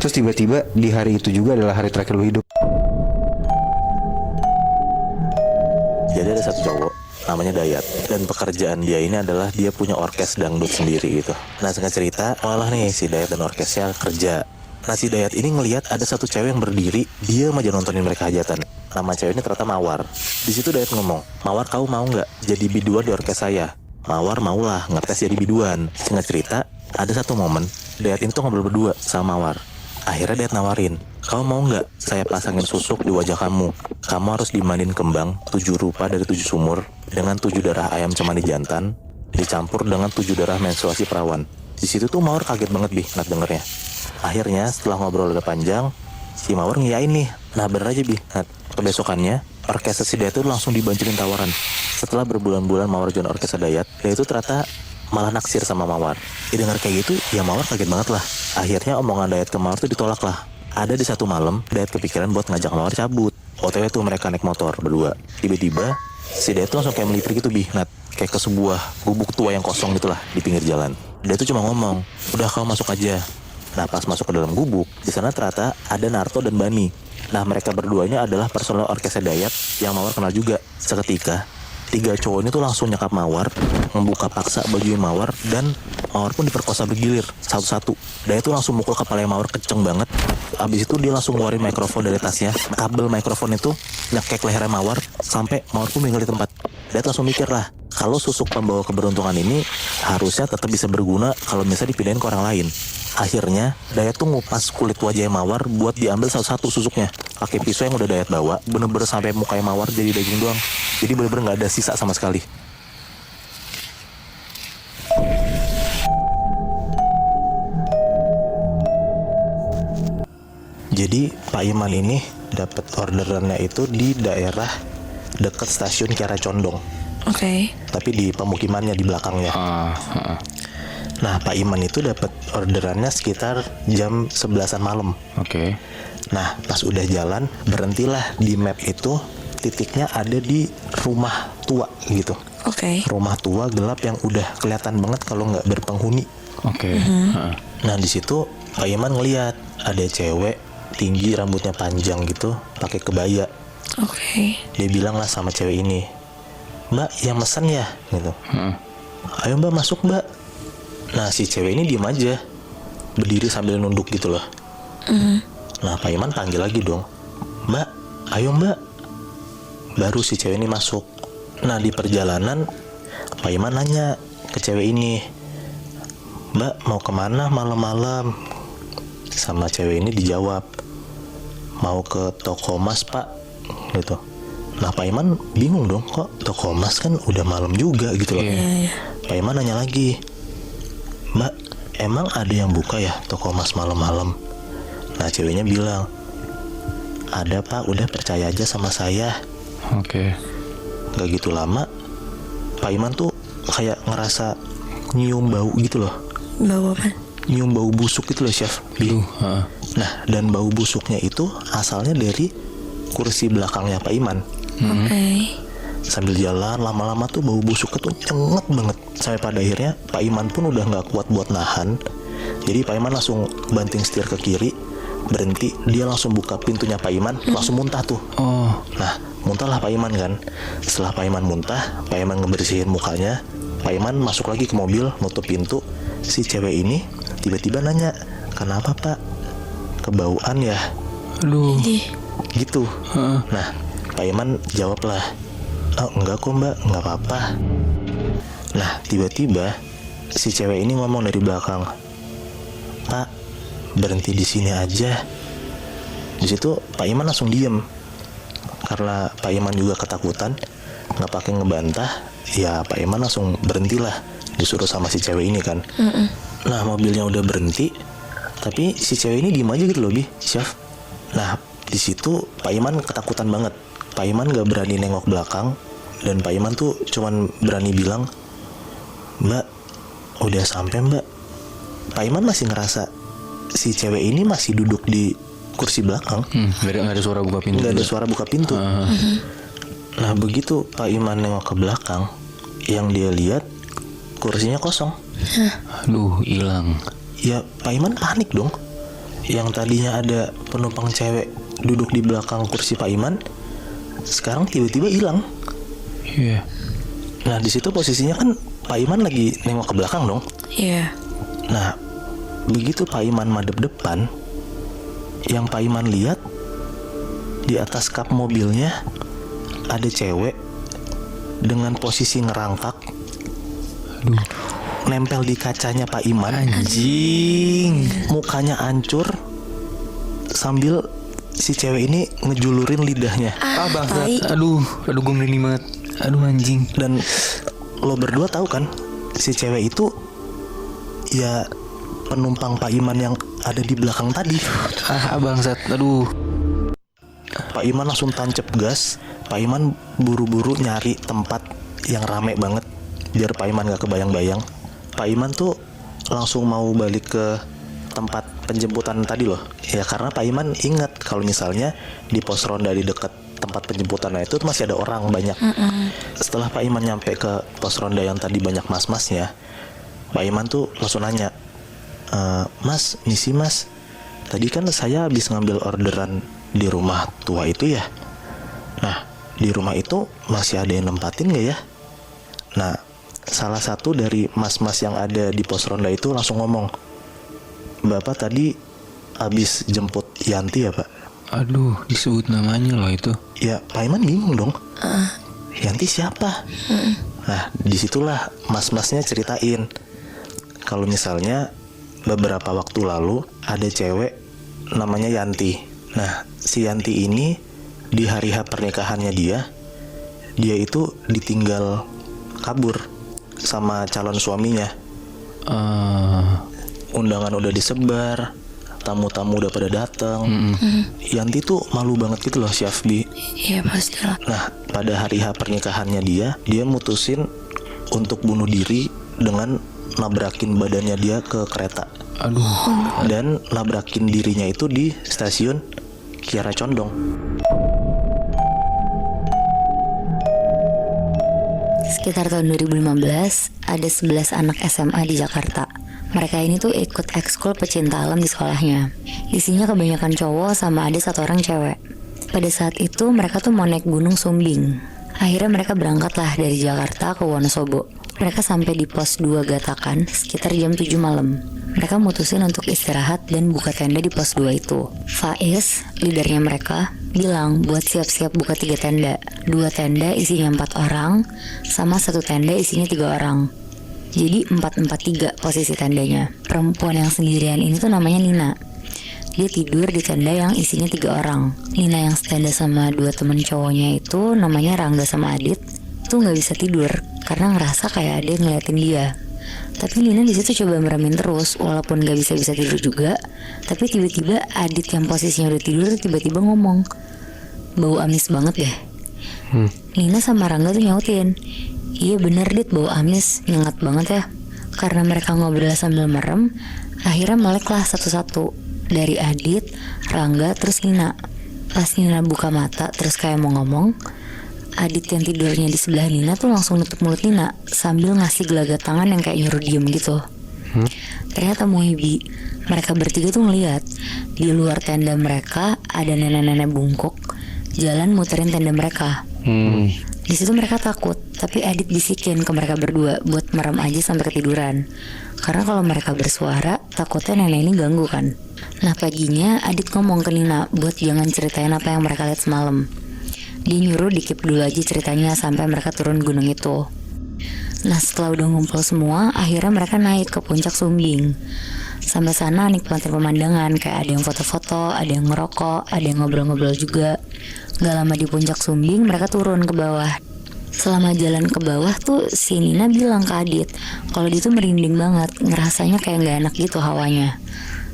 Terus tiba-tiba di hari itu juga adalah hari terakhir lu hidup. Jadi ada satu cowok namanya Dayat, dan pekerjaan dia ini adalah dia punya orkes dangdut sendiri gitu. Nah singkat cerita, malah nih si Dayat dan orkesnya kerja. Nah si Dayat ini ngelihat ada satu cewek yang berdiri, dia aja nontonin mereka hajatan. Nama cewek ini ternyata Mawar. Di situ Dayat ngomong, "Mawar, kau mau nggak jadi biduan di orkes saya?" Mawar maulah ngetes jadi biduan. Singkat cerita, ada satu momen Dayat ini tuh ngobrol berdua sama Mawar. Akhirnya Dayat nawarin, "Kamu mau nggak saya pasangin susuk di wajah kamu? Kamu harus dimandiin kembang 7 rupa dari 7 sumur dengan 7 darah ayam cemani jantan dicampur dengan 7 darah menstruasi perawan." Di situ tuh Mawar kaget banget Nat dengernya. Akhirnya setelah ngobrol udah panjang, si Mawar ngiyain nih. Nah bener aja Nat. Kebesokannya orkes si Dayat itu langsung dibanjirin tawaran. Setelah berbulan-bulan Mawar join orkes Dayat, dia itu ternyata malah naksir sama Mawar. Dengar kayak gitu, ya Mawar kaget banget lah. Akhirnya omongan Dayat ke Mawar tuh ditolak lah. Ada di satu malam, Dayat kepikiran buat ngajak Mawar cabut. OTW tuh mereka naik motor berdua. Tiba-tiba, si Dayat tuh langsung kayak melipir gitu Nat. Kayak ke sebuah gubuk tua yang kosong gitulah di pinggir jalan. Dia tuh cuma ngomong, "Udah kau masuk aja." Nah pas masuk ke dalam gubuk, di sana ternyata ada Narto dan Bani. Nah mereka berduanya adalah personel orkes Dayat yang Mawar kenal juga. Seketika 3 cowok ini tuh langsung nyekap Mawar, membuka paksa bajuin Mawar, dan Mawar pun diperkosa bergilir satu-satu. Dayat tuh langsung mukul kepala Mawar kenceng banget. Abis itu dia langsung ngeluarin mikrofon dari tasnya. Kabel mikrofon itu nyekek lehernya Mawar sampai Mawar pun meninggal di tempat. Dayat langsung mikir lah, kalau susuk pembawa keberuntungan ini harusnya tetap bisa berguna kalau bisa dipindahin ke orang lain. Akhirnya Dayat tuh ngupas kulit wajah Mawar buat diambil satu-satu susuknya. Pakai pisau yang udah Dayat bawa, bener-bener sampai mukanya Mawar jadi daging doang. Jadi bener-bener gak ada sisa sama sekali. Jadi Pak Iman ini dapat orderannya itu di daerah dekat stasiun Kiara Condong. Oke. Tapi di pemukimannya di belakangnya. Nah Pak Iman itu dapat orderannya sekitar jam 11-an malam. Oke. Nah pas udah jalan, berhentilah di map itu, titiknya ada di rumah tua gitu. Oke. Rumah tua gelap yang udah kelihatan banget kalau nggak berpenghuni. Oke. Nah di situ Pak Iman ngeliat ada cewek tinggi, rambutnya panjang gitu, pakai kebaya. Oke. Dia bilang lah sama cewek ini, "Mbak, yang mesen ya?" gitu. "Ayo Mbak, masuk Mbak." Nah si cewek ini diem aja, berdiri sambil nunduk gitu loh. Nah Pak Iman panggil lagi dong, "Mbak, ayo Mbak." Baru si cewek ini masuk. Nah di perjalanan Pak Iman nanya ke cewek ini, "Mbak, mau kemana malam-malam?" Sama cewek ini dijawab, "Mau ke toko emas Pak," gitu. Nah Pak Iman bingung dong, kok toko emas, kan udah malam juga gitu loh. Pak Iman nanya lagi, "Mbak, emang ada yang buka ya toko emas malam-malam?" Nah ceweknya bilang, "Ada Pak, udah percaya aja sama saya." Oke. Gak gitu lama, Pak Iman tuh kayak ngerasa nyium bau gitu loh. Bawa apa? Nyium bau busuk gitu loh Chef. Nah dan bau busuknya itu asalnya dari kursi belakangnya Pak Iman. Oke. Sambil jalan lama-lama tuh bau busuknya tuh cenget banget. Sampai pada akhirnya Pak Iman pun udah gak kuat buat nahan. Jadi Pak Iman langsung banting setir ke kiri, berhenti. Dia langsung buka pintunya Pak Iman, langsung muntah tuh. Nah muntahlah Pak Iman kan. Setelah Pak Iman muntah, Pak Iman ngebersihin mukanya. Pak Iman masuk lagi ke mobil, nutup pintu. Si cewek ini tiba-tiba nanya, "Kenapa Pak? Kebauan ya?" Aduh. Gitu. Nah Pak Iman jawab lah, "Oh enggak kok Mbak, enggak apa-apa." Nah tiba-tiba si cewek ini ngomong dari belakang, "Pak, berhenti di sini aja." Di situ Pak Iman langsung diem. Karena Pak Iman juga ketakutan, nggak pakai ngebantah, ya Pak Iman langsung berhentilah, disuruh sama si cewek ini kan. Nah mobilnya udah berhenti, tapi si cewek ini diem aja gitu loh Chef. Nah di situ Pak Iman ketakutan banget. Pak Iman gak berani nengok belakang, dan Pak Iman tuh cuman berani bilang, "Mbak, udah sampai Mbak." Pak Iman masih ngerasa si cewek ini masih duduk di kursi belakang. Gak ada suara buka pintu. Gak ada suara buka pintu. Nah begitu Pak Iman nengok ke belakang, yang dia lihat kursinya kosong. Aduh, hilang. Ya Pak Iman panik dong. yang tadinya ada penumpang cewek duduk di belakang kursi Pak Iman, sekarang tiba-tiba hilang. Iya. Nah di situ posisinya kan Pak Iman lagi nengok ke belakang dong. Iya. Nah begitu Pak Iman madep depan, yang Pak Iman lihat di atas kap mobilnya ada cewek dengan posisi ngerangkak, nempel di kacanya Pak Iman. Anjing. Mukanya hancur sambil si cewek ini ngejulurin lidahnya. Ah bangsat. tai. Aduh gue merinding banget. Aduh anjing. Dan lo berdua tahu kan, si cewek itu ya penumpang Pak Iman yang ada di belakang tadi. Ah bangsat. Aduh. Pak Iman langsung tancap gas. Pak Iman buru-buru nyari tempat yang rame banget biar Pak Iman gak kebayang-bayang. Pak Iman tuh langsung mau balik ke tempat penjemputan tadi loh. Ya karena Pak Iman ingat kalau misalnya di pos ronda di dekat tempat penjemputan itu masih ada orang banyak. Setelah Pak Iman nyampe ke pos ronda yang tadi banyak mas-masnya, Pak Iman tuh langsung nanya, Mas, misi mas, tadi kan saya habis ngambil orderan di rumah tua itu ya. Nah di rumah itu masih ada yang nempatin gak ya? Nah salah satu dari mas-mas yang ada di pos ronda itu langsung ngomong, Bapak tadi habis jemput Yanti ya Pak? Aduh disebut namanya loh itu. Ya Pak Iman bingung dong. Yanti siapa? Nah disitulah mas-masnya ceritain kalau misalnya beberapa waktu lalu ada cewek namanya Yanti. Nah si Yanti ini di hari H pernikahannya dia itu ditinggal kabur sama calon suaminya. Undangan udah disebar, tamu-tamu udah pada datang. Yanti tuh malu banget gitu loh si Afbi. Iya pastilah. Nah pada hari H pernikahannya dia mutusin untuk bunuh diri dengan nabrakin badannya dia ke kereta. Aduh. Dan nabrakin dirinya itu di stasiun Kiara Condong. Sekitar tahun 2015, ada 11 anak SMA di Jakarta. Mereka ini tuh ikut ekskul pecinta alam di sekolahnya. Isinya kebanyakan cowok sama ada satu orang cewek. Pada saat itu mereka tuh mau naik gunung Sumbing. Akhirnya mereka berangkatlah dari Jakarta ke Wonosobo. Mereka sampai di pos 2 Gatakan sekitar jam 7 malam. Mereka mutusin untuk istirahat dan buka tenda di pos 2 itu. Faiz, leadernya mereka, bilang buat siap-siap buka 3 tenda. 2 tenda isinya 4 orang, sama 1 tenda isinya 3 orang. Jadi 4-4-3 posisi tendanya. Perempuan yang sendirian ini tuh namanya Nina. Dia tidur di tenda yang isinya 3 orang. Nina yang setenda sama 2 temen cowoknya itu namanya Rangga sama Adit tuh nggak bisa tidur karena ngerasa kayak ada yang ngeliatin dia. Tapi Nina di situ coba meremin terus walaupun nggak bisa tidur juga. Tapi tiba-tiba Adit yang posisinya udah tidur tiba-tiba ngomong, bau amis banget deh. Nina sama Rangga tuh nyautin, iya bener Dit, bau amis, nyengat banget ya. Karena mereka ngobrol sambil merem, akhirnya meleklah satu-satu. Dari Adit, Rangga, terus Nina. Pas Nina buka mata terus kayak mau ngomong, Adit yang tidurnya di sebelah Nina tuh langsung nutup mulut Nina sambil ngasih gelagat tangan yang kayak nyuruh diem gitu. Ternyata Muhibi, mereka bertiga tuh ngeliat di luar tenda mereka ada nenek-nenek bungkuk jalan muterin tenda mereka. Di situ mereka takut, tapi Adit bisikin ke mereka berdua buat merem aja sampai ketiduran. Karena kalau mereka bersuara, takutnya nenek ini ganggu kan. Nah paginya Adit ngomong ke Nina buat jangan ceritain apa yang mereka lihat semalam. Dia nyuruh dikip dulu aja ceritanya sampai mereka turun gunung itu. Nah setelah udah ngumpul semua, akhirnya mereka naik ke puncak Sumbing. Sampai sana nikmatin pemandangan, kayak ada yang foto-foto, ada yang ngerokok, ada yang ngobrol-ngobrol juga. Gak lama di puncak Sumbing mereka turun ke bawah. Selama jalan ke bawah tuh si Nina bilang ke Adit kalau dia tuh merinding banget, ngerasanya kayak gak enak gitu hawanya.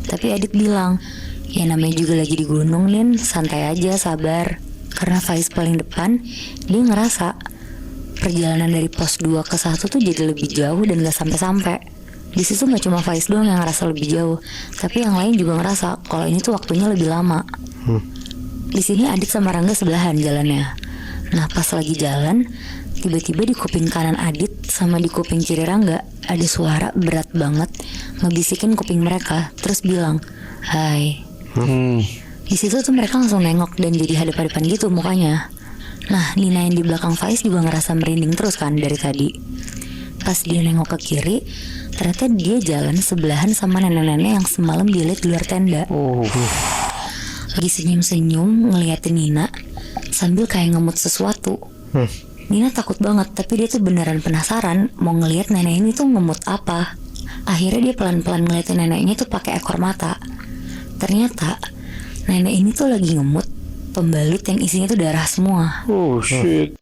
Tapi Adit bilang, ya namanya juga lagi di gunung Nin, santai aja, sabar. Karena Faiz paling depan, dia ngerasa perjalanan dari pos 2 ke 1 tuh jadi lebih jauh dan gak sampai-sampai. Di situ gak cuma Faiz doang yang ngerasa lebih jauh, tapi yang lain juga ngerasa kalau ini tuh waktunya lebih lama. Di sini Adit sama Rangga sebelahan jalannya. Nah pas lagi jalan, tiba-tiba di kuping kanan Adit sama di kuping kiri Rangga ada suara berat banget ngebisikin kuping mereka, terus bilang, Hai. Hmm. Di situ tuh mereka langsung nengok dan jadi hadap-hadapan gitu mukanya. Nah, Nina yang di belakang Faiz juga ngerasa merinding terus kan dari tadi. Pas dia nengok ke kiri, ternyata dia jalan sebelahan sama nenek-nenek yang semalam dia lihat di luar tenda. Lagi senyum-senyum ngeliatin Nina sambil kayak ngemut sesuatu. Nina takut banget, tapi dia tuh beneran penasaran mau ngeliat nenek ini tuh ngemut apa. Akhirnya dia pelan-pelan ngeliatin neneknya tuh pakai ekor mata. Ternyata nenek ini tuh lagi ngemut pembalut yang isinya tuh darah semua. Oh shit.